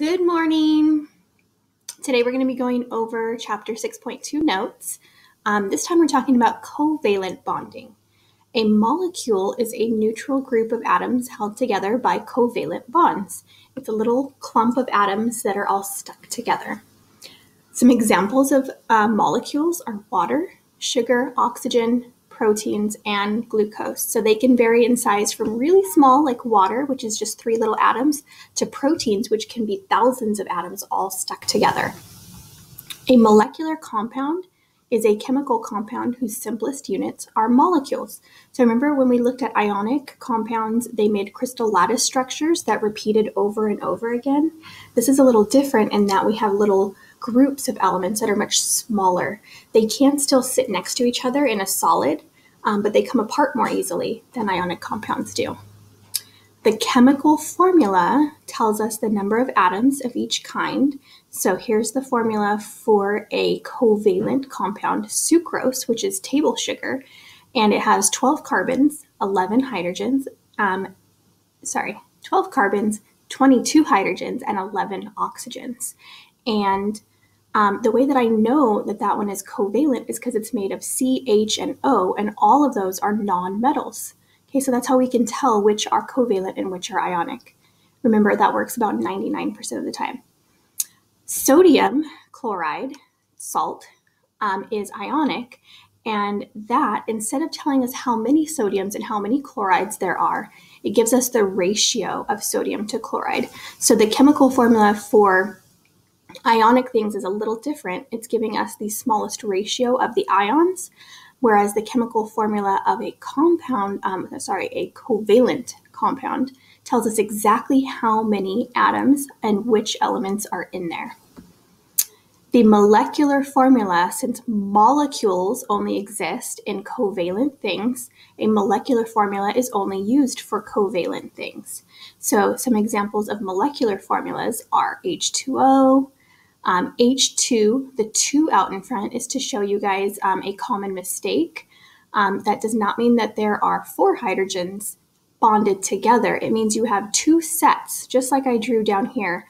Good morning. Today we're going to be going over chapter 6.2 notes. This time we're talking about covalent bonding. A molecule is a neutral group of atoms held together by covalent bonds. It's a little clump of atoms that are all stuck together. Some examples of molecules are water, sugar, oxygen, proteins, and glucose. So they can vary in size from really small, like water, which is just 3 little atoms, to proteins, which can be thousands of atoms all stuck together. A molecular compound is a chemical compound whose simplest units are molecules. So remember when we looked at ionic compounds, they made crystal lattice structures that repeated over and over again. This is a little different in that we have little groups of elements that are much smaller. They can still sit next to each other in a solid, but they come apart more easily than ionic compounds do. The chemical formula tells us the number of atoms of each kind. So here's the formula for a covalent compound, sucrose, which is table sugar, and it has 12 carbons, 11 hydrogens, 12 carbons, 22 hydrogens, and 11 oxygens. And the way that I know that one is covalent is because it's made of C, H, and O, and all of those are non-metals. Okay, so that's how we can tell which are covalent and which are ionic. Remember, that works about 99% of the time. Sodium chloride, salt, is ionic, and that, instead of telling us how many sodiums and how many chlorides there are, it gives us the ratio of sodium to chloride. So the chemical formula for ionic things is a little different. It's giving us the smallest ratio of the ions, whereas the chemical formula of a covalent compound tells us exactly how many atoms and which elements are in there. The molecular formula, since molecules only exist in covalent things, a molecular formula is only used for covalent things. So some examples of molecular formulas are H2O, H2, the 2 out in front is to show you guys a common mistake. That does not mean that there are 4 hydrogens bonded together. It means you have 2 sets, just like I drew down here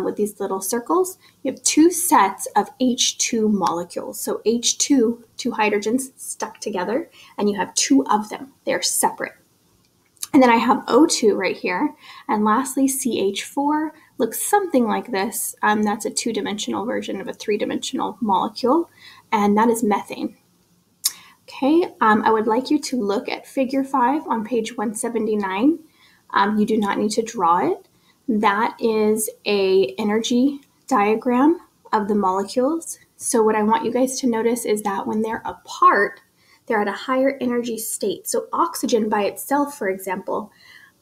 with these little circles. You have 2 sets of H2 molecules. So H2, 2 hydrogens stuck together, and you have 2 of them. They're separate. And then I have O2 right here. And lastly, CH4 looks something like this. That's a 2-dimensional version of a 3-dimensional molecule, and that is methane. Okay, I would like you to look at figure 5 on page 179. You do not need to draw it. That is an energy diagram of the molecules. So what I want you guys to notice is that when they're apart, they're at a higher energy state. So oxygen by itself, for example,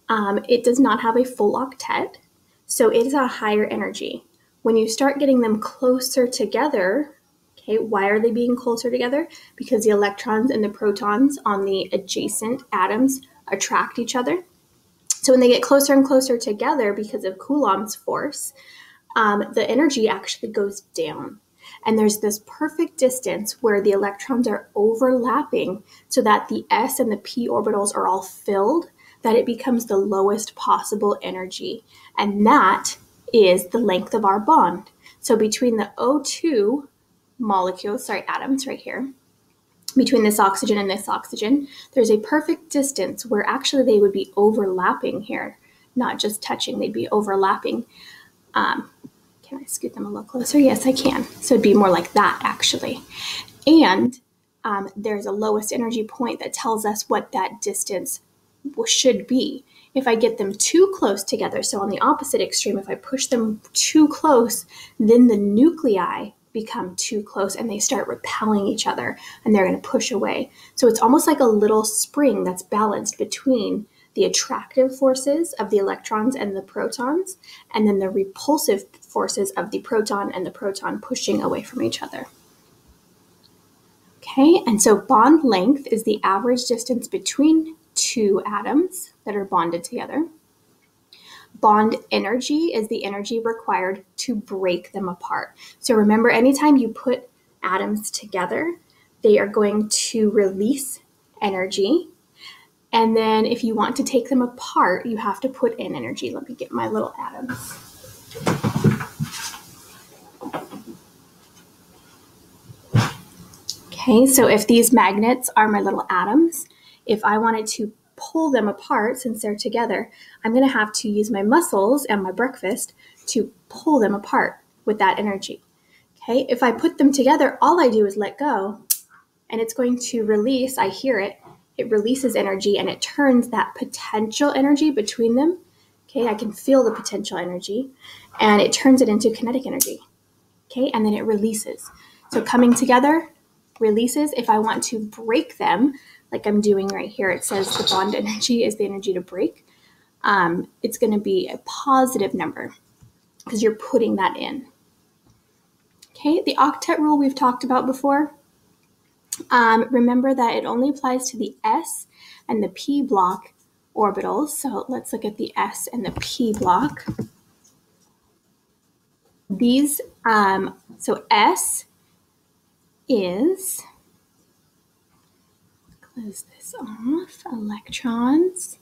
it does not have a full octet, so it is a higher energy. When you start getting them closer together, okay, why are they being closer together? Because the electrons and the protons on the adjacent atoms attract each other. So when they get closer and closer together because of Coulomb's force, the energy actually goes down. And there's this perfect distance where the electrons are overlapping so that the s and the p orbitals are all filled, that it becomes the lowest possible energy. And that is the length of our bond. So between the O2 atoms right here, between this oxygen and this oxygen, there's a perfect distance where actually they would be overlapping here, not just touching, they'd be overlapping. Can I scoot them a little closer? Yes, I can. So it'd be more like that, actually. And there's a lowest energy point that tells us what that distance should be. If I get them too close together, so on the opposite extreme, if I push them too close, then the nuclei become too close and they start repelling each other and they're going to push away. So it's almost like a little spring that's balanced between the attractive forces of the electrons and the protons, and then the repulsive forces of the proton and the proton pushing away from each other. Okay, and so bond length is the average distance between 2 atoms that are bonded together. Bond energy is the energy required to break them apart. So remember, anytime you put atoms together, they are going to release energy. And then if you want to take them apart, you have to put in energy. Let me get my little atoms. Okay, so if these magnets are my little atoms, if I wanted to pull them apart since they're together, I'm going to have to use my muscles and my breakfast to pull them apart with that energy. Okay, if I put them together, all I do is let go, and it's going to release. I hear it. It releases energy, and it turns that potential energy between them. Okay, I can feel the potential energy, and it turns it into kinetic energy. Okay, and then it releases. So coming together, releases. If I want to break them, like I'm doing right here, it says the bond energy is the energy to break. It's going to be a positive number because you're putting that in. Okay, the octet rule we've talked about before. Remember that it only applies to the S and the P block orbitals. So let's look at the S and the P block. These, so S is, close this off, electrons.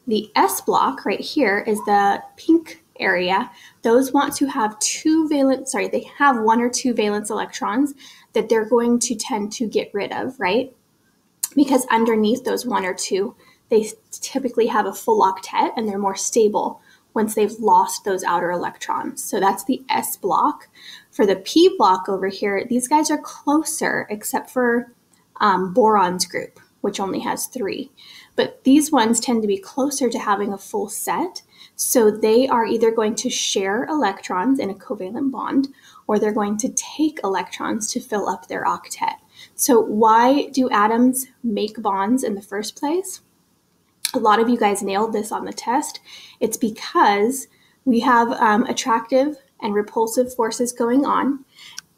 The S block right here is the pink area. Those want to have they have 1 or 2 valence electrons that they're going to tend to get rid of, right? Because underneath those 1 or 2, they typically have a full octet and they're more stable once they've lost those outer electrons. So that's the S block. For the P block over here, these guys are closer except for boron's group, which only has 3. But these ones tend to be closer to having a full set. So they are either going to share electrons in a covalent bond, or they're going to take electrons to fill up their octet. So why do atoms make bonds in the first place? A lot of you guys nailed this on the test. It's because we have attractive and repulsive forces going on.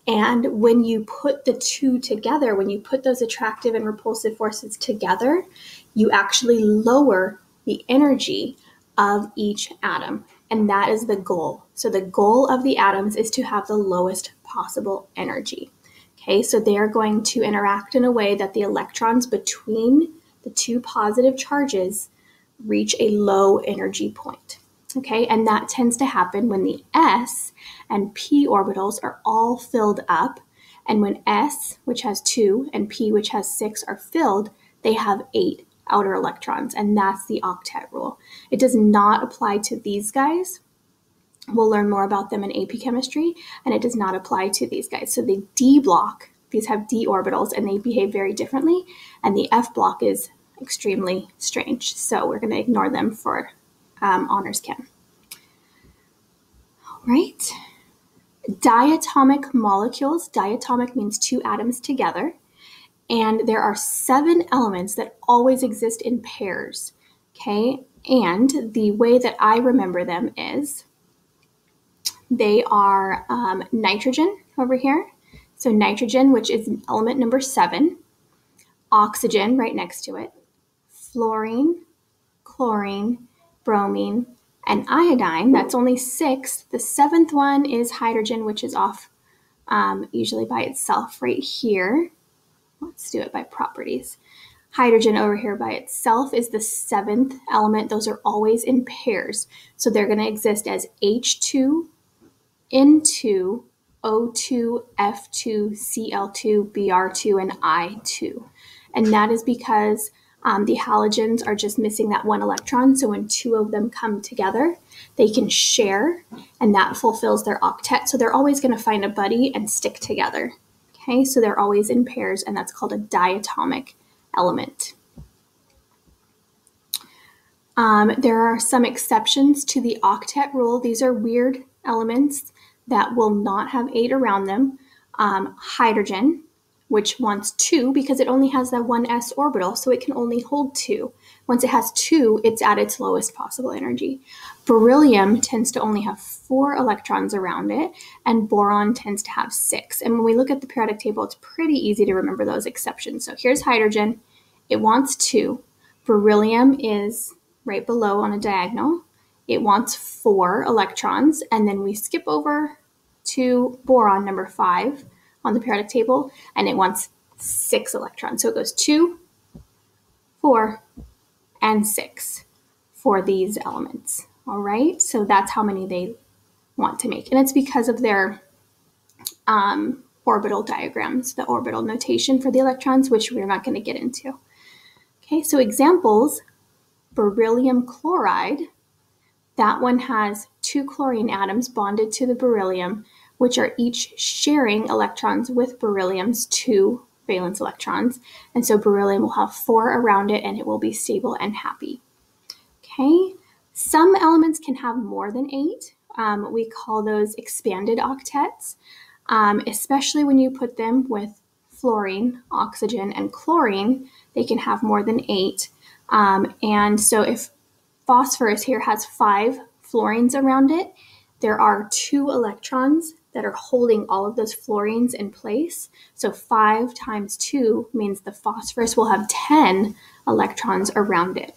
And when you put the two together, when you put those attractive and repulsive forces together, you actually lower the energy of each atom. And that is the goal. So the goal of the atoms is to have the lowest possible energy. Okay, so they are going to interact in a way that the electrons between the 2 positive charges reach a low energy point. Okay, and that tends to happen when the S and P orbitals are all filled up. And when S, which has 2, and P, which has 6, are filled, they have 8 outer electrons. And that's the octet rule. It does not apply to these guys. We'll learn more about them in AP chemistry. And it does not apply to these guys. So the D block, these have D orbitals, and they behave very differently. And the F block is extremely strange. So we're going to ignore them for honors chem. All right. Diatomic molecules. Diatomic means 2 atoms together. And there are 7 elements that always exist in pairs. Okay. And the way that I remember them is they are nitrogen over here. So nitrogen, which is element number 7. Oxygen right next to it. Fluorine, chlorine, bromine, and iodine. That's only 6. The 7th one is hydrogen, which is off usually by itself right here. Let's do it by properties. Hydrogen over here by itself is the 7th element. Those are always in pairs. So they're going to exist as H2, N2, O2, F2, Cl2, Br2, and I2. And that is because the halogens are just missing that 1 electron. So when 2 of them come together, they can share, and that fulfills their octet. So they're always going to find a buddy and stick together. Okay, so they're always in pairs, and that's called a diatomic element. There are some exceptions to the octet rule. These are weird elements that will not have 8 around them. Hydrogen, which wants 2 because it only has that 1 s orbital, so it can only hold 2. Once it has 2, it's at its lowest possible energy. Beryllium tends to only have 4 electrons around it, and boron tends to have 6. And when we look at the periodic table, it's pretty easy to remember those exceptions. So here's hydrogen. It wants 2. Beryllium is right below on a diagonal. It wants 4 electrons, and then we skip over to boron, number 5, on the periodic table, and it wants 6 electrons. So it goes 2, 4, and 6 for these elements. All right, so that's how many they want to make. And it's because of their orbital diagrams, the orbital notation for the electrons, which we're not going to get into. Okay, so examples, beryllium chloride, that one has 2 chlorine atoms bonded to the beryllium, which are each sharing electrons with beryllium's 2 valence electrons. And so beryllium will have 4 around it and it will be stable and happy. Okay, some elements can have more than 8. We call those expanded octets, especially when you put them with fluorine, oxygen, and chlorine. They can have more than 8. And so if phosphorus here has 5 fluorines around it, there are 2 electrons that are holding all of those fluorines in place. So 5 times 2 means the phosphorus will have 10 electrons around it.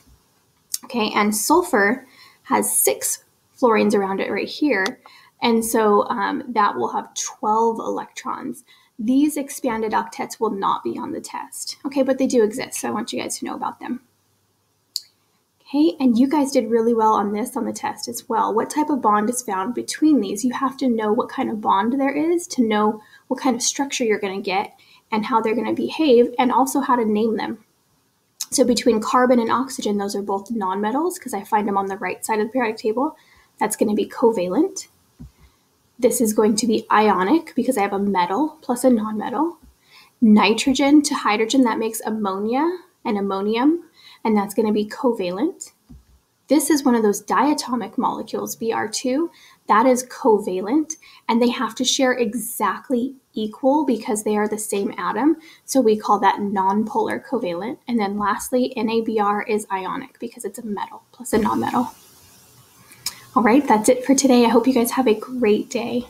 Okay, and sulfur has 6 fluorines around it right here, and so that will have 12 electrons. These expanded octets will not be on the test, okay, but they do exist, so I want you guys to know about them. Okay, and you guys did really well on this on the test as well. What type of bond is found between these? You have to know what kind of bond there is to know what kind of structure you're going to get and how they're going to behave, and also how to name them. So between carbon and oxygen, those are both nonmetals because I find them on the right side of the periodic table. That's going to be covalent. This is going to be ionic because I have a metal plus a nonmetal. Nitrogen to hydrogen, that makes ammonia and ammonium, and that's going to be covalent. This is one of those diatomic molecules, Br2, that is covalent, and they have to share exactly equal because they are the same atom, so we call that nonpolar covalent. And then lastly, NaBr is ionic because it's a metal plus a nonmetal. All right, that's it for today. I hope you guys have a great day.